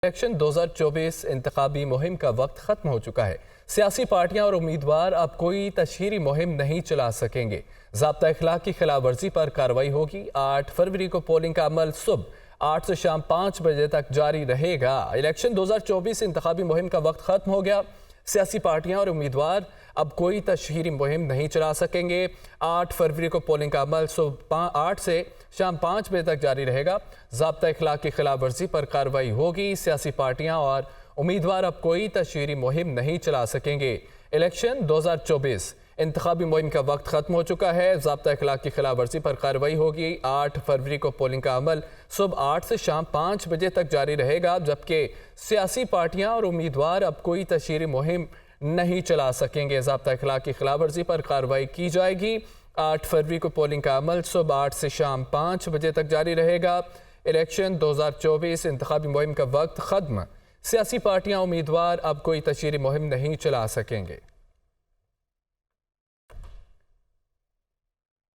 Election 2024 इंतखाबी मुहिम का वक्त खत्म हो चुका है। सियासी पार्टियां और उम्मीदवार अब कोई तशहीरी मुहिम नहीं चला सकेंगे। ज़ाब्ता इखलाक की खिलाफ वर्जी पर कार्रवाई होगी। 8 फरवरी को पोलिंग का अमल सुबह 8 से शाम 5 बजे तक जारी रहेगा। इलेक्शन 2024 इंतखाबी मुहिम का वक्त खत्म हो गया। सियासी पार्टियां और उम्मीदवार अब कोई तशहीरी मुहिम नहीं चला सकेंगे। 8 फरवरी को पोलिंग का अमल सुबह 8 से शाम 5 बजे तक जारी रहेगा। ज़ाब्ता इखलाक की खिलाफ वर्जी पर कार्रवाई होगी। सियासी पार्टियां और उम्मीदवार अब कोई तशहीरी मुहिम नहीं चला सकेंगे। इलेक्शन 2024 इंतखाबी मुहिम का वक्त खत्म हो चुका है। ज़ाब्ता इखलाक की खिलाफ वर्जी पर कार्रवाई होगी। 8 फरवरी को पोलिंग का अमल सुबह 8 से शाम 5 बजे तक जारी रहेगा, जबकि सियासी पार्टियां और उम्मीदवार अब कोई तशहीरी मुहिम नहीं चला सकेंगे। ज़ाब्ता इखलाक की खिलाफ वर्जी पर कार्रवाई की जाएगी। 8 फरवरी को पोलिंग का अमल सुबह 8 से शाम 5 बजे तक जारी रहेगा। इलेक्शन 2024 इंतखाबी मुहिम का वक्त खत्म। सियासी पार्टियां उम्मीदवार अब कोई तशहीरी मुहिम नहीं चला सकेंगे।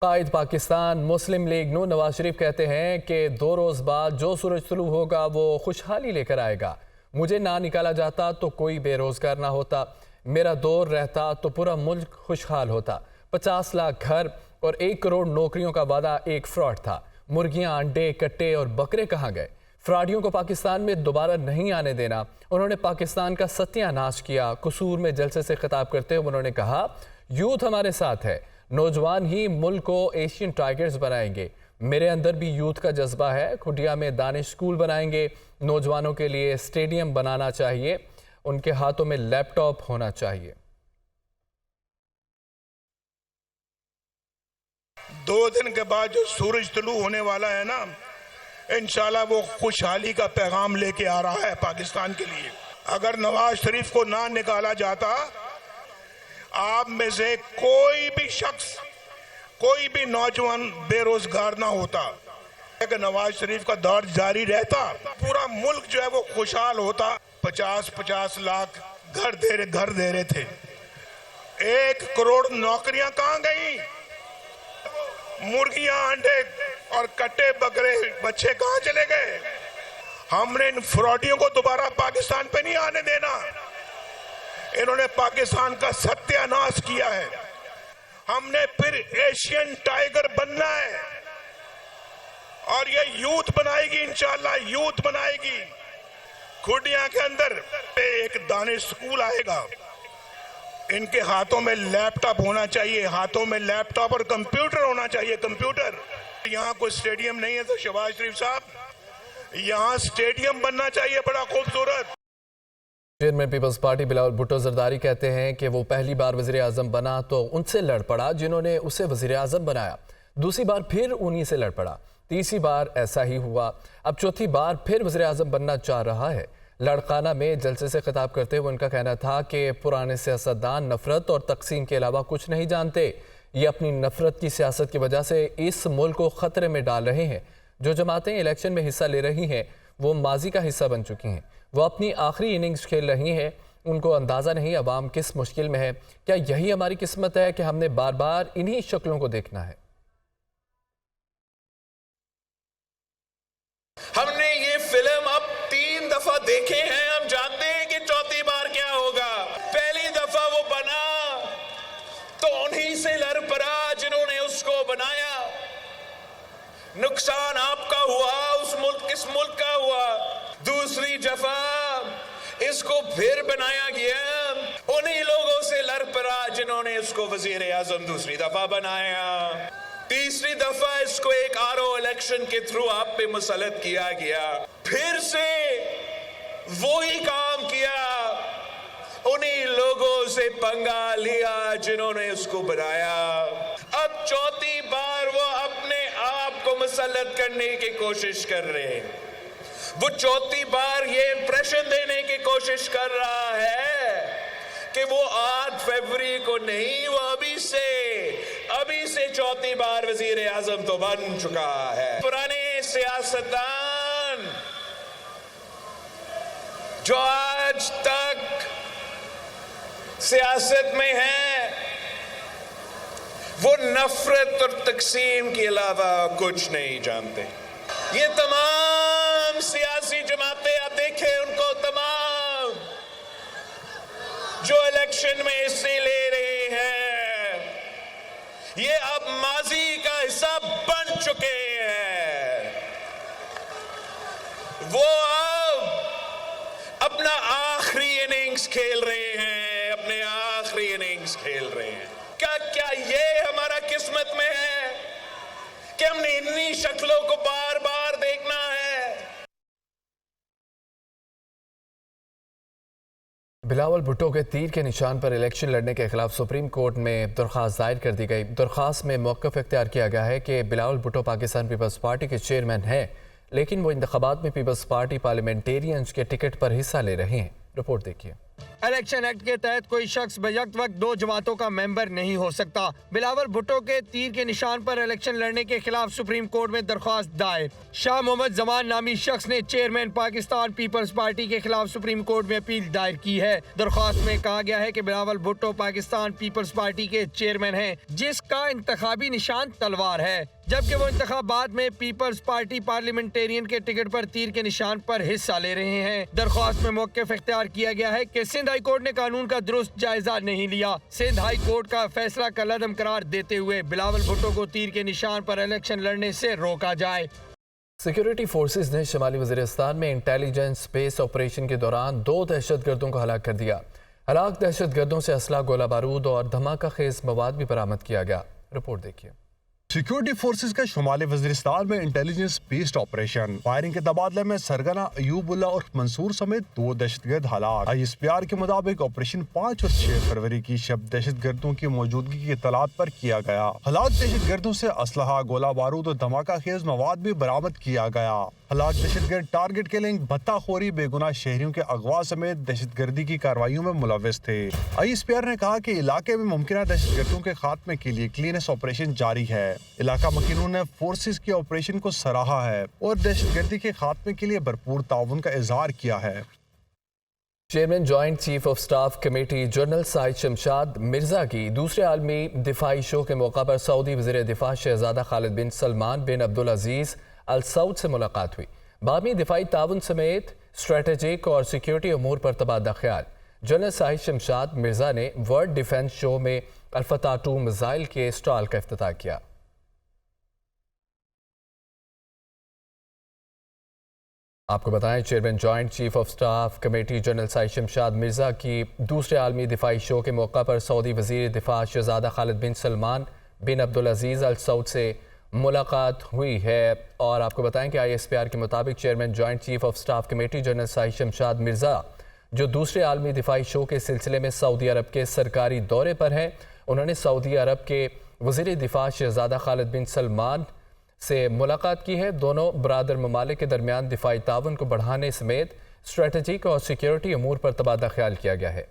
कायद पाकिस्तान मुस्लिम लीग नून नवाज शरीफ कहते हैं कि 2 रोज़ बाद जो सूरज तुलू होगा वो खुशहाली लेकर आएगा। मुझे ना निकाला जाता तो कोई बेरोजगार ना होता, मेरा दौर रहता तो पूरा मुल्क खुशहाल होता। 50 लाख घर और 1 करोड़ नौकरियों का वादा एक फ्रॉड था। मुर्गियां, अंडे, कट्टे और बकरे कहाँ गए? फ्रॉडियों को पाकिस्तान में दोबारा नहीं आने देना। उन्होंने पाकिस्तान का सत्यानाश किया। कसूर में जलसे से खिताब करते हुए उन्होंने कहा, यूथ हमारे साथ है, नौजवान ही मुल्क को एशियन टाइगर्स बनाएंगे। मेरे अंदर भी यूथ का जज्बा है। खुडिया में दानिश स्कूल बनाएंगे। नौजवानों के लिए स्टेडियम बनाना चाहिए। उनके हाथों में लैपटॉप होना चाहिए। 2 दिन के बाद जो सूरज तुलू होने वाला है ना, इंशाल्लाह वो खुशहाली का पैगाम लेके आ रहा है पाकिस्तान के लिए। अगर नवाज शरीफ को ना निकाला जाता, आप में से कोई भी शख्स, कोई भी नौजवान बेरोजगार ना होता। अगर नवाज शरीफ का दौर जारी रहता, पूरा मुल्क जो है वो खुशहाल होता। 50-50 लाख घर दे रहे थे। 1 करोड़ नौकरियां कहां गई? मुर्गियां, अंडे और कट्टे बकरे बच्चे कहां चले गए? हमने इन फ्रॉडियों को दोबारा पाकिस्तान पे नहीं आने देना। इन्होंने पाकिस्तान का सत्यानाश किया है। हमने फिर एशियन टाइगर बनना है और ये यूथ बनाएगी, इंशाल्लाह यूथ बनाएगी। खुडिया के अंदर एक दानिश स्कूल आएगा। इनके हाथों में लैपटॉप होना चाहिए, हाथों में लैपटॉप और कंप्यूटर होना चाहिए। कंप्यूटर। यहाँ कोई स्टेडियम नहीं है तो शहबाज शरीफ साहब, यहाँ स्टेडियम बनना चाहिए बड़ा खूबसूरत। चेयरमैन पीपल्स पार्टी बिलावल भुट्टो जरदारी कहते हैं कि वो पहली बार वज़ीर आज़म बना तो उनसे लड़ पड़ा जिन्होंने उसे वज़ीर आज़म बनाया। दूसरी बार फिर उन्हीं से लड़ पड़ा। तीसरी बार ऐसा ही हुआ। अब चौथी बार फिर वज़ीर आज़म बनना चाह रहा है। लड़काना में जलसे से खिताब करते हुए उनका कहना था कि पुराने सियासतदान नफरत और तकसीम के अलावा कुछ नहीं जानते। ये अपनी नफरत की सियासत की वजह से इस मुल्क को ख़तरे में डाल रहे हैं। जो जमातें इलेक्शन में हिस्सा ले रही हैं वो माजी का हिस्सा बन चुकी हैं। वो अपनी आखिरी इनिंग्स खेल रही हैं। उनको अंदाज़ा नहीं अवाम किस मुश्किल में है। क्या यही हमारी किस्मत है कि हमने बार बार इन्हीं शक्लों को देखना है? हमने ये फिल्म अब 3 दफा देखे हैं। हम जानते हैं कि चौथी बार क्या होगा। पहली दफा वो बना तो उन्हीं से लड़ पड़ा जिन्होंने उसको बनाया। नुकसान आपका हुआ, किस मुल्क का हुआ। दूसरी दफा इसको फिर बनाया गया, उन्हीं लोगों से लड़ पड़ा जिन्होंने इसको वजीर आजम दूसरी दफा बनाया। तीसरी दफा इसको एक आरओ इलेक्शन के थ्रू आप पे मुसल्लत किया गया। फिर से वही काम किया, उन्हीं लोगों से पंगा लिया जिन्होंने इसको बनाया। अब चौथी बार वो अपने आप को मुसल्लत करने की कोशिश कर रहे हैं। वो चौथी बार ये इंप्रेशन देने की कोशिश कर रहा है कि वो 8 फरवरी को नहीं, वो अभी से चौथी बार वजीर आजम तो बन चुका है। पुराने सियासतदान जो आज तक सियासत में हैं, वो नफरत और तकसीम के अलावा कुछ नहीं जानते। ये तमाम सियासी जमातें आप देखें, उनको इलेक्शन में हिस्से ले रहे हैं, ये अब माजी का हिस्सा बन चुके हैं। वो अब अपना आखिरी इनिंग्स खेल रहे हैं, अपने आखिरी इनिंग्स खेल रहे हैं। क्या ये हमारा किस्मत में है कि हमने इन्हीं शक्लों को बार बार देखना है? बिलावल भुट्टो के तीर के निशान पर इलेक्शन लड़ने के खिलाफ सुप्रीम कोर्ट में दरख्वास्त दायर कर दी गई। दरख्वास्त में मौक़िफ़ इख्तियार किया गया है कि बिलावल भुट्टो पाकिस्तान पीपल्स पार्टी के चेयरमैन हैं, लेकिन वो इंतखाबात में पीपल्स पार्टी पार्लियामेंटेरियंस के टिकट पर हिस्सा ले रहे हैं। रिपोर्ट देखिए। इलेक्शन एक्ट के तहत कोई शख्स बयक्त वक्त दो जमातों का मेंबर नहीं हो सकता। बिलावल भुट्टो के तीर के निशान पर इलेक्शन लड़ने के खिलाफ सुप्रीम कोर्ट में दरख्वास्त दायर। शाह मोहम्मद जमान नामी शख्स ने चेयरमैन पाकिस्तान पीपल्स पार्टी के खिलाफ सुप्रीम कोर्ट में अपील दायर की है। दरख्वास्त में कहा गया है कि बिलावल भुट्टो पाकिस्तान पीपल्स पार्टी के चेयरमैन हैं, जिसका इंतखाबी निशान तलवार है, जबकि वो इंतखाबात में पीपल्स पार्टी पार्लियामेंटेरियन के टिकट पर तीर के निशान पर हिस्सा ले रहे हैं। दरख्वास्त में मौक़िफ़ इख्तियार किया गया है कि सिंध हाई कोर्ट ने कानून का दुरुस्त जायजा नहीं लिया। सिंध हाई कोर्ट का फैसला कलअदम करार देते हुए बिलावल भुट्टो को तीर के निशान पर इलेक्शन लड़ने से रोका जाए। सिक्योरिटी फोर्सेज ने शुमाली वज़ीरिस्तान में इंटेलिजेंस स्पेस ऑपरेशन के दौरान 2 दहशतगर्दों को हलाक कर दिया। हलाक दहशतगर्दों से असला, गोला बारूद और धमाका खेज मवाद भी बरामद किया गया। रिपोर्ट देखिए। सिक्योरिटी फोर्सेस का शुमाली वज़ीरिस्तान में इंटेलिजेंस बेस्ड ऑपरेशन फायरिंग के तबादले में सरगना अयूबुल्ला और मंसूर समेत 2 दहशतगर्द हलाक। ISPR के मुताबिक ऑपरेशन 5 और 6 फरवरी की शब दहशतगर्दों की मौजूदगी की इत्तलात पर किया गया। हलाक दहशतगर्दों से असलहा, गोला बारूद और धमाका खेज मवाद भी बरामद किया गया। हलाक दहशतगर्द टारगेट किलिंग, भत्ताखोरी, बेगुनाह शहरियों के अगवा समेत दहशतगर्दी की कार्रवाइयों में मुलव्वस थे। ISPR ने कहा कि इलाके में मुमकिन दहशतगर्दों के खात्मे के लिए क्लीनेस ऑपरेशन जारी है। इलाका मकीनों ने फोर्सेस के ऑपरेशन को सराहा है और दहशतगर्दी के खात्मे के लिए भरपूर ताउन का इजहार किया है। Chairman joint chief of staff committee general Shahid Shamshad Mirza की दूसरे आलमी दिफाई शो के मौका पर सऊदी वज़ीर दिफा शहजादा खालिद बिन सलमान बिन अब्दुल अजीज अल सऊद से मुलाकात हुई। बाहमी दिफाई ताउन समेत स्ट्रेटेजिक और सिक्योरिटी अमूर पर तबादला ख्याल। जनरल साहिद शमशाद मिर्जा ने वर्ल्ड डिफेंस शो में अल्फता 2 मिसाइल के स्टॉल का इफ्तिताह किया। आपको बताएं, chairman joint chief of staff committee general Shahid Shamshad Mirza की दूसरे आलमी दिफाई शो के मौका पर सऊदी वज़ीर दिफा शहजादा खालिद बिन सलमान बिन अब्दुल अजीज अल सऊद से मुलाकात हुई है। और आपको बताएं कि ISPR के मुताबिक chairman joint chief of staff committee general Shahid Shamshad Mirza, जो दूसरे आलमी दिफाई शो के सिलसिले में सऊदी अरब के सरकारी दौरे पर हैं, उन्होंने सऊदी अरब के वज़ीर दिफा शहजादा खालिद बिन सलमान से मुलाकात की है। दोनों बरादर ममालिक के दरमियान दिफाई ताउन को बढ़ाने समेत स्ट्रेटेजिक और सिक्योरिटी अमूर पर तबादला ख्याल किया गया है।